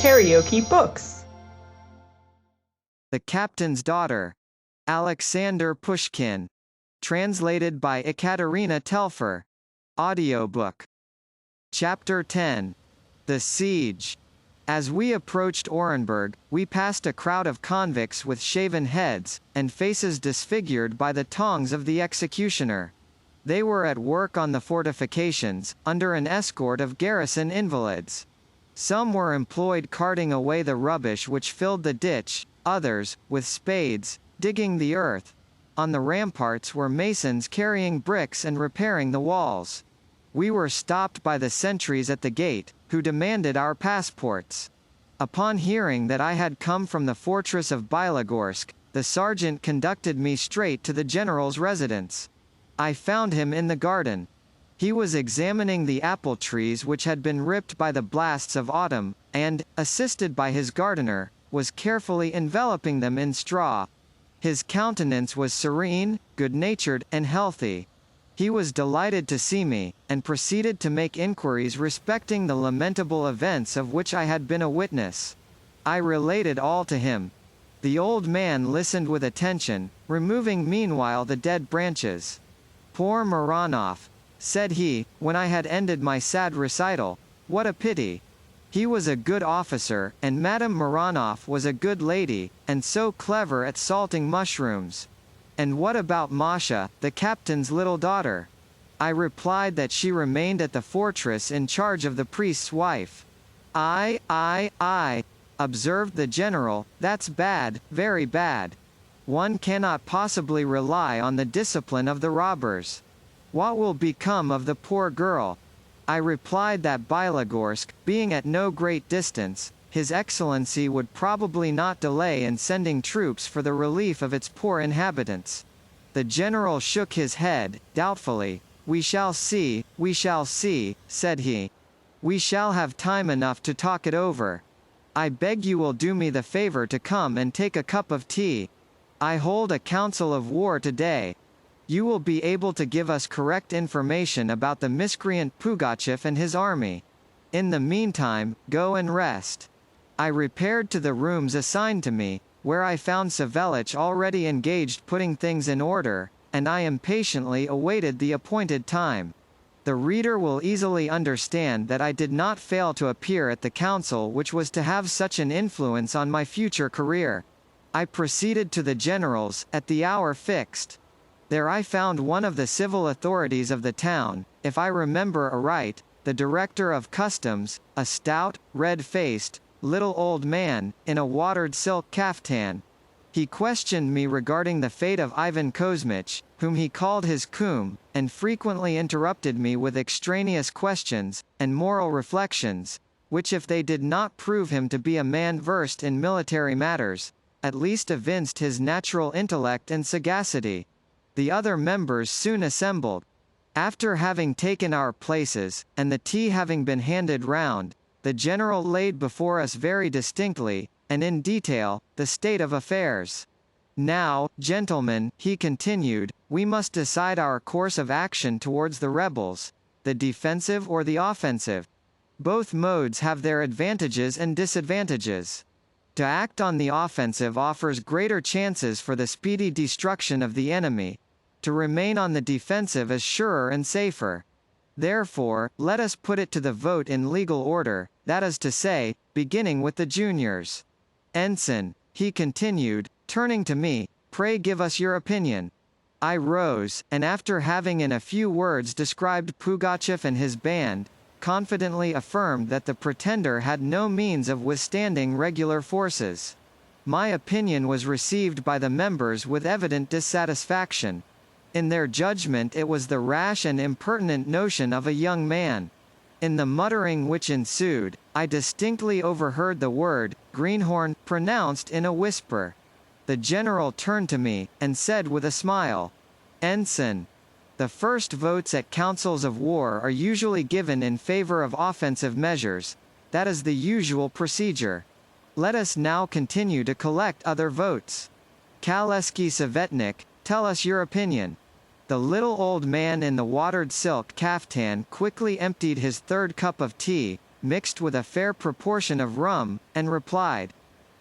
KaraokeBooks. The Captain's Daughter. Aleksandr Pushkin. Translated by Ekaterina Telfer. Audiobook. Chapter 10. The Siege. As we approached Orenburg, we passed a crowd of convicts with shaven heads, and faces disfigured by the tongs of the executioner. They were at work on the fortifications, under an escort of garrison invalids. Some were employed carting away the rubbish which filled the ditch, others, with spades, digging the earth. On the ramparts were masons carrying bricks and repairing the walls. We were stopped by the sentries at the gate, who demanded our passports. Upon hearing that I had come from the fortress of Bilogorsk, the sergeant conducted me straight to the general's residence. I found him in the garden. He was examining the apple trees which had been ripped by the blasts of autumn, and, assisted by his gardener, was carefully enveloping them in straw. His countenance was serene, good-natured, and healthy. He was delighted to see me, and proceeded to make inquiries respecting the lamentable events of which I had been a witness. I related all to him. The old man listened with attention, removing meanwhile the dead branches. "Poor Mironov," said he, when I had ended my sad recital, "what a pity! He was a good officer, and Madame Mironov was a good lady, and so clever at salting mushrooms. And what about Masha, the captain's little daughter?" I replied that she remained at the fortress in charge of the priest's wife. I, observed the general, "that's bad, very bad. One cannot possibly rely on the discipline of the robbers. What will become of the poor girl?" I replied that Bilogorsk, being at no great distance, His Excellency would probably not delay in sending troops for the relief of its poor inhabitants. The general shook his head, doubtfully. We shall see," said he. "We shall have time enough to talk it over. I beg you will do me the favor to come and take a cup of tea. I hold a council of war today. You will be able to give us correct information about the miscreant Pugachev and his army. In the meantime, go and rest." I repaired to the rooms assigned to me, where I found Savelich already engaged putting things in order, and I impatiently awaited the appointed time. The reader will easily understand that I did not fail to appear at the council which was to have such an influence on my future career. I proceeded to the general's, at the hour fixed. There I found one of the civil authorities of the town, if I remember aright, the director of customs, a stout, red-faced, little old man, in a watered silk kaftan. He questioned me regarding the fate of Ivan Kozmich, whom he called his cum, and frequently interrupted me with extraneous questions, and moral reflections, which if they did not prove him to be a man versed in military matters, at least evinced his natural intellect and sagacity. The other members soon assembled. After having taken our places, and the tea having been handed round, the general laid before us very distinctly, and in detail, the state of affairs. "Now, gentlemen," he continued, "we must decide our course of action towards the rebels, the defensive or the offensive. Both modes have their advantages and disadvantages. To act on the offensive offers greater chances for the speedy destruction of the enemy. To remain on the defensive is surer and safer. Therefore, let us put it to the vote in legal order, that is to say, beginning with the juniors. Ensign," he continued, turning to me, "pray give us your opinion." I rose, and after having in a few words described Pugachev and his band, confidently affirmed that the pretender had no means of withstanding regular forces. My opinion was received by the members with evident dissatisfaction. In their judgment it was the rash and impertinent notion of a young man. In the muttering which ensued, I distinctly overheard the word, "greenhorn," pronounced in a whisper. The general turned to me, and said with a smile, "Ensign, the first votes at councils of war are usually given in favor of offensive measures. That is the usual procedure. Let us now continue to collect other votes. Kaleski Savetnik, tell us your opinion." The little old man in the watered silk kaftan quickly emptied his third cup of tea, mixed with a fair proportion of rum, and replied,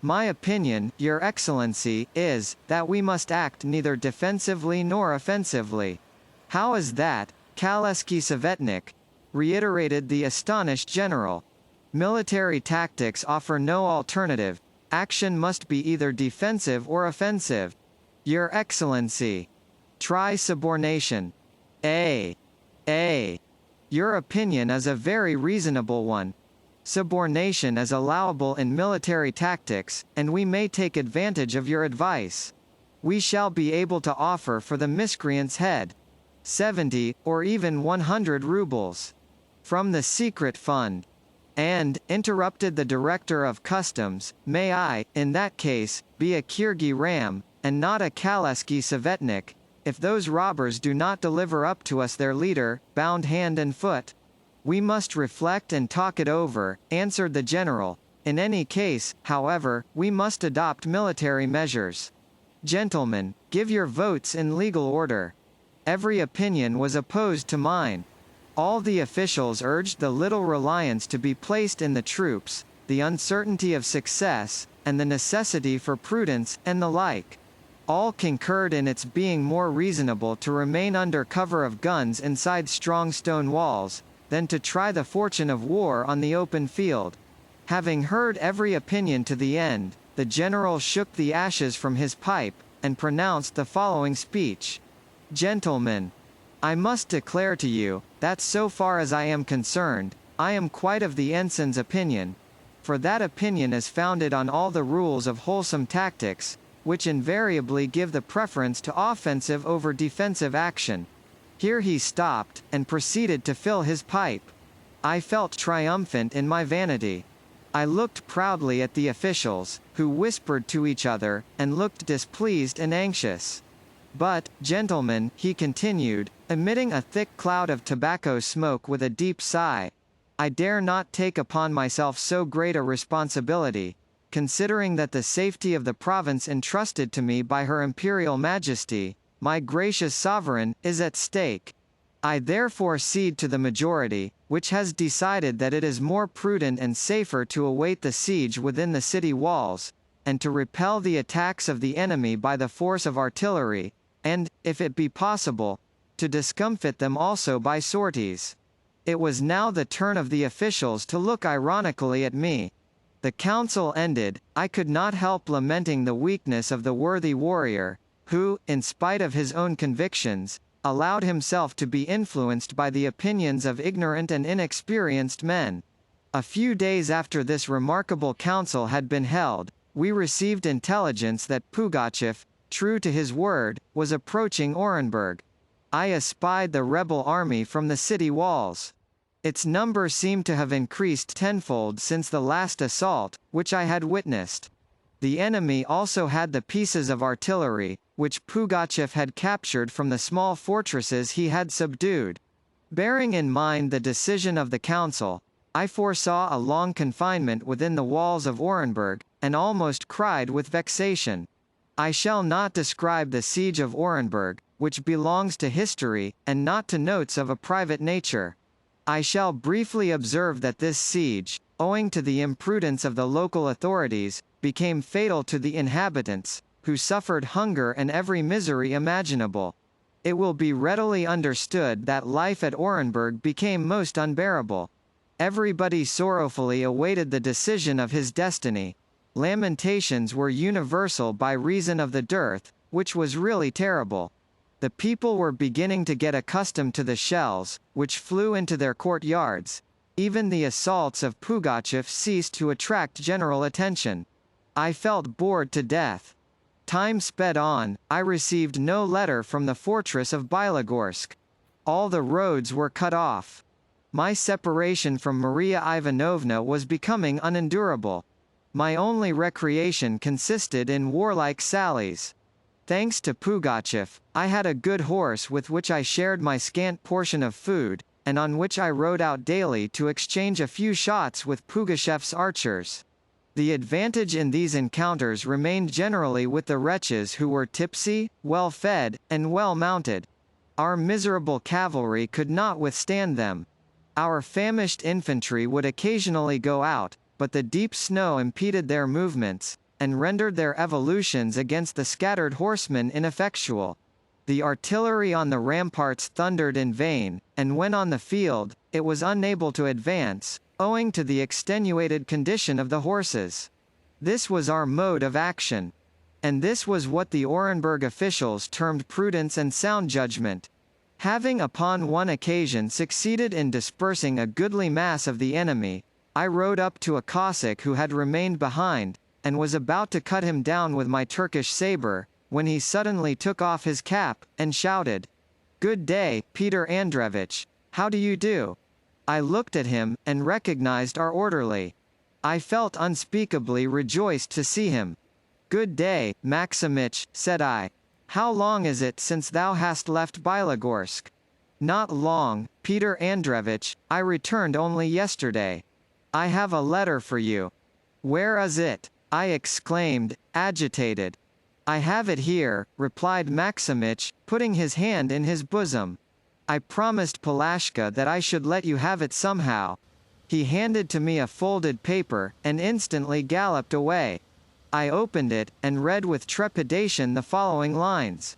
"My opinion, Your Excellency, is, that we must act neither defensively nor offensively." "How is that, Kaleski Sovetnik?" reiterated the astonished general. "Military tactics offer no alternative. Action must be either defensive or offensive. Your Excellency. Try subordination. Your opinion is a very reasonable one. Subordination is allowable in military tactics, and we may take advantage of your advice. We shall be able to offer for the miscreant's head 70, or even 100 rubles. From the secret fund. And, interrupted the director of customs, may I, in that case, be a Kirgi ram, and not a Kaleski Sovetnik, if those robbers do not deliver up to us their leader, bound hand and foot? We must reflect and talk it over, answered the general. In any case, however, we must adopt military measures. Gentlemen, give your votes in legal order. Every opinion was opposed to mine. All the officials urged the little reliance to be placed in the troops, the uncertainty of success, and the necessity for prudence, and the like. All concurred in its being more reasonable to remain under cover of guns inside strong stone walls, than to try the fortune of war on the open field. Having heard every opinion to the end, the general shook the ashes from his pipe, and pronounced the following speech. Gentlemen, I must declare to you, that so far as I am concerned, I am quite of the ensign's opinion, for that opinion is founded on all the rules of wholesome tactics, which invariably give the preference to offensive over defensive action. Here he stopped, and proceeded to fill his pipe. I felt triumphant in my vanity. I looked proudly at the officials, who whispered to each other, and looked displeased and anxious. But, gentlemen, he continued, emitting a thick cloud of tobacco smoke with a deep sigh, I dare not take upon myself so great a responsibility, considering that the safety of the province entrusted to me by Her Imperial Majesty, my gracious sovereign, is at stake. I therefore cede to the majority, which has decided that it is more prudent and safer to await the siege within the city walls, and to repel the attacks of the enemy by the force of artillery, and, if it be possible, to discomfit them also by sorties. It was now the turn of the officials to look ironically at me. The council ended, I could not help lamenting the weakness of the worthy warrior, who, in spite of his own convictions, allowed himself to be influenced by the opinions of ignorant and inexperienced men. A few days after this remarkable council had been held, we received intelligence that Pugachev, true to his word, was approaching Orenburg. I espied the rebel army from the city walls. Its number seemed to have increased tenfold since the last assault, which I had witnessed. The enemy also had the pieces of artillery, which Pugachev had captured from the small fortresses he had subdued. Bearing in mind the decision of the council, I foresaw a long confinement within the walls of Orenburg, and almost cried with vexation. I shall not describe the siege of Orenburg, which belongs to history, and not to notes of a private nature. I shall briefly observe that this siege, owing to the imprudence of the local authorities, became fatal to the inhabitants, who suffered hunger and every misery imaginable. It will be readily understood that life at Orenburg became most unbearable. Everybody sorrowfully awaited the decision of his destiny. Lamentations were universal by reason of the dearth, which was really terrible. The people were beginning to get accustomed to the shells, which flew into their courtyards. Even the assaults of Pugachev ceased to attract general attention. I felt bored to death. Time sped on, I received no letter from the fortress of Bilogorsk. All the roads were cut off. My separation from Maria Ivanovna was becoming unendurable. My only recreation consisted in warlike sallies. Thanks to Pugachev, I had a good horse with which I shared my scant portion of food, and on which I rode out daily to exchange a few shots with Pugachev's archers. The advantage in these encounters remained generally with the wretches who were tipsy, well-fed, and well-mounted. Our miserable cavalry could not withstand them. Our famished infantry would occasionally go out, but the deep snow impeded their movements, and rendered their evolutions against the scattered horsemen ineffectual. The artillery on the ramparts thundered in vain, and when on the field, it was unable to advance, owing to the extenuated condition of the horses. This was our mode of action. And this was what the Orenburg officials termed prudence and sound judgment. Having upon one occasion succeeded in dispersing a goodly mass of the enemy, I rode up to a Cossack who had remained behind, and was about to cut him down with my Turkish saber, when he suddenly took off his cap, and shouted, "Good day, Peter Andreevich, how do you do?" I looked at him, and recognized our orderly. I felt unspeakably rejoiced to see him. "Good day, Maximich," said I. "How long is it since thou hast left Bylogorsk?" "Not long, Peter Andreevich, I returned only yesterday." "I have a letter for you." "Where is it?" I exclaimed, agitated. "I have it here," replied Maximich, putting his hand in his bosom. "I promised Palashka that I should let you have it somehow." He handed to me a folded paper, and instantly galloped away. I opened it, and read with trepidation the following lines.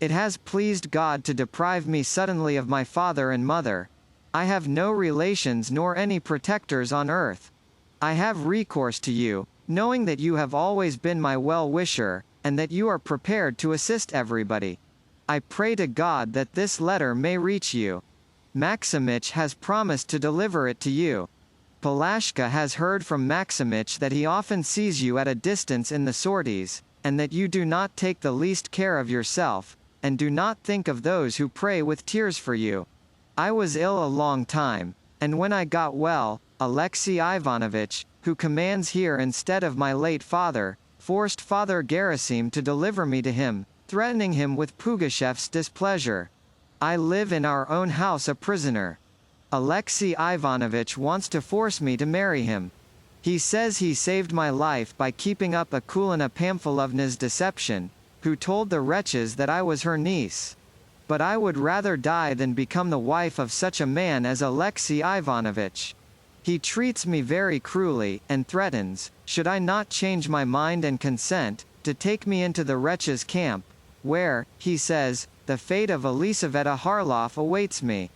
"It has pleased God to deprive me suddenly of my father and mother. I have no relations nor any protectors on earth. I have recourse to you, knowing that you have always been my well-wisher, and that you are prepared to assist everybody. I pray to God that this letter may reach you. Maximich has promised to deliver it to you. Palashka has heard from Maximich that he often sees you at a distance in the sorties, and that you do not take the least care of yourself, and do not think of those who pray with tears for you. I was ill a long time, and when I got well, Alexey Ivanovich, who commands here instead of my late father, forced Father Gerasim to deliver me to him, threatening him with Pugashev's displeasure. I live in our own house a prisoner. Alexey Ivanovich wants to force me to marry him. He says he saved my life by keeping up Akulina Pamfilovna's deception, who told the wretches that I was her niece. But I would rather die than become the wife of such a man as Alexey Ivanovich. He treats me very cruelly, and threatens, should I not change my mind and consent, to take me into the wretches' camp, where, he says, the fate of Elisaveta Harlov awaits me.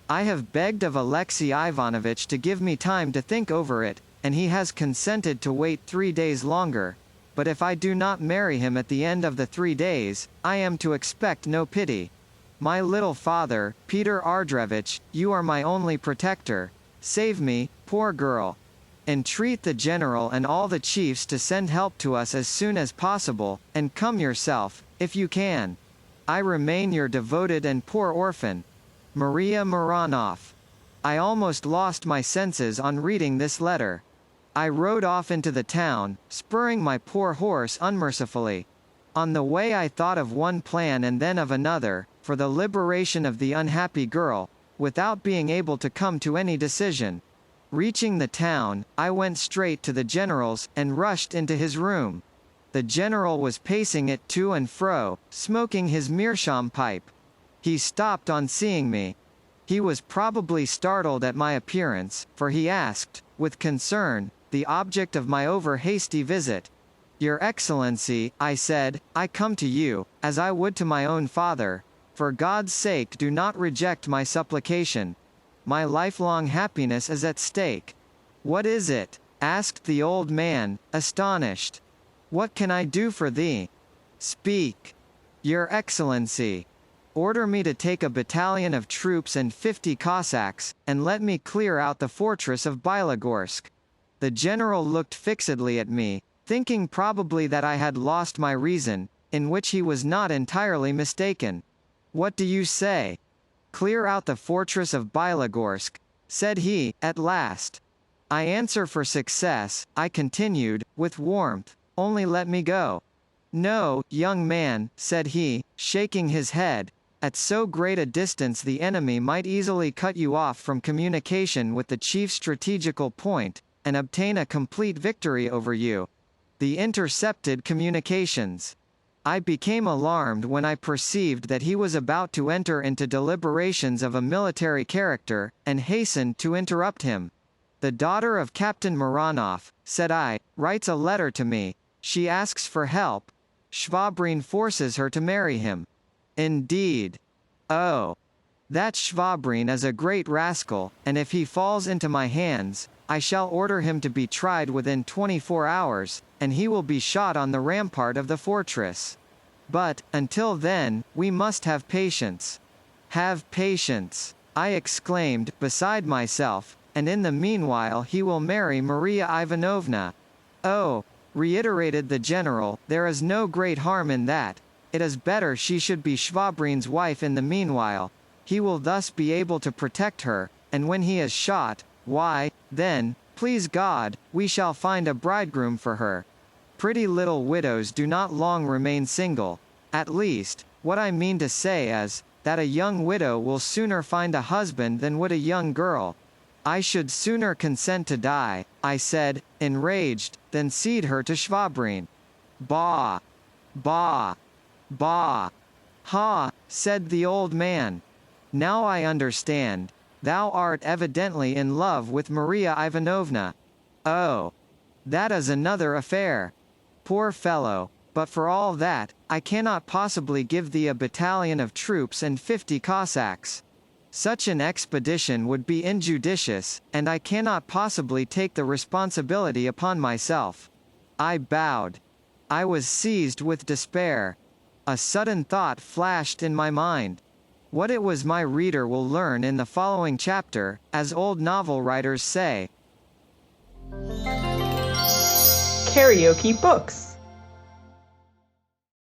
I have begged of Alexey Ivanovich to give me time to think over it, and he has consented to wait 3 days longer, but if I do not marry him at the end of the 3 days, I am to expect no pity. My little father, Peter Andreevich, you are my only protector. Save me, poor girl. Entreat the general and all the chiefs to send help to us as soon as possible, and come yourself, if you can. I remain your devoted and poor orphan, Maria Mironov. I almost lost my senses on reading this letter. I rode off into the town, spurring my poor horse unmercifully. On the way I thought of one plan and then of another, for the liberation of the unhappy girl, without being able to come to any decision. Reaching the town, I went straight to the general's, and rushed into his room. The general was pacing it to and fro, smoking his meerschaum pipe. He stopped on seeing me. He was probably startled at my appearance, for he asked, with concern, the object of my over-hasty visit. "Your Excellency," I said, "I come to you, as I would to my own father. For God's sake do not reject my supplication. My lifelong happiness is at stake." "What is it?" asked the old man, astonished. "What can I do for thee?" "Speak." "Your Excellency, order me to take a battalion of troops and 50 Cossacks, and let me clear out the fortress of Bylogorsk." The general looked fixedly at me, thinking probably that I had lost my reason, in which he was not entirely mistaken. "What do you say?" "Clear out the fortress of Bylogorsk," said he, at last. "I answer for success," I continued, with warmth. "Only let me go." "No, young man," said he, shaking his head. "At so great a distance the enemy might easily cut you off from communication with the chief strategical point, and obtain a complete victory over you. The intercepted communications." I became alarmed when I perceived that he was about to enter into deliberations of a military character, and hastened to interrupt him. "The daughter of Captain Mironov," said I, "writes a letter to me. She asks for help. Shvabrin forces her to marry him." "Indeed. Oh. That Shvabrin is a great rascal, and if he falls into my hands, I shall order him to be tried within 24 hours, and he will be shot on the rampart of the fortress. But, until then, we must have patience." "Have patience," I exclaimed, beside myself, "and in the meanwhile he will marry Maria Ivanovna." "Oh," reiterated the general, "there is no great harm in that. It is better she should be Shvabrin's wife in the meanwhile. He will thus be able to protect her, and when he is shot, why, then, please God, we shall find a bridegroom for her. Pretty little widows do not long remain single. At least, what I mean to say is, that a young widow will sooner find a husband than would a young girl. I should sooner consent to die," I said, enraged, "than cede her to Shvabrin." "Bah! Bah! Bah! Ha!" said the old man. "Now I understand. Thou art evidently in love with Maria Ivanovna. Oh! That is another affair. Poor fellow, but for all that, I cannot possibly give thee a battalion of troops and 50 Cossacks. Such an expedition would be injudicious, and I cannot possibly take the responsibility upon myself." I bowed. I was seized with despair. A sudden thought flashed in my mind. What it was my reader will learn in the following chapter, as old novel writers say. KaraokeBooks.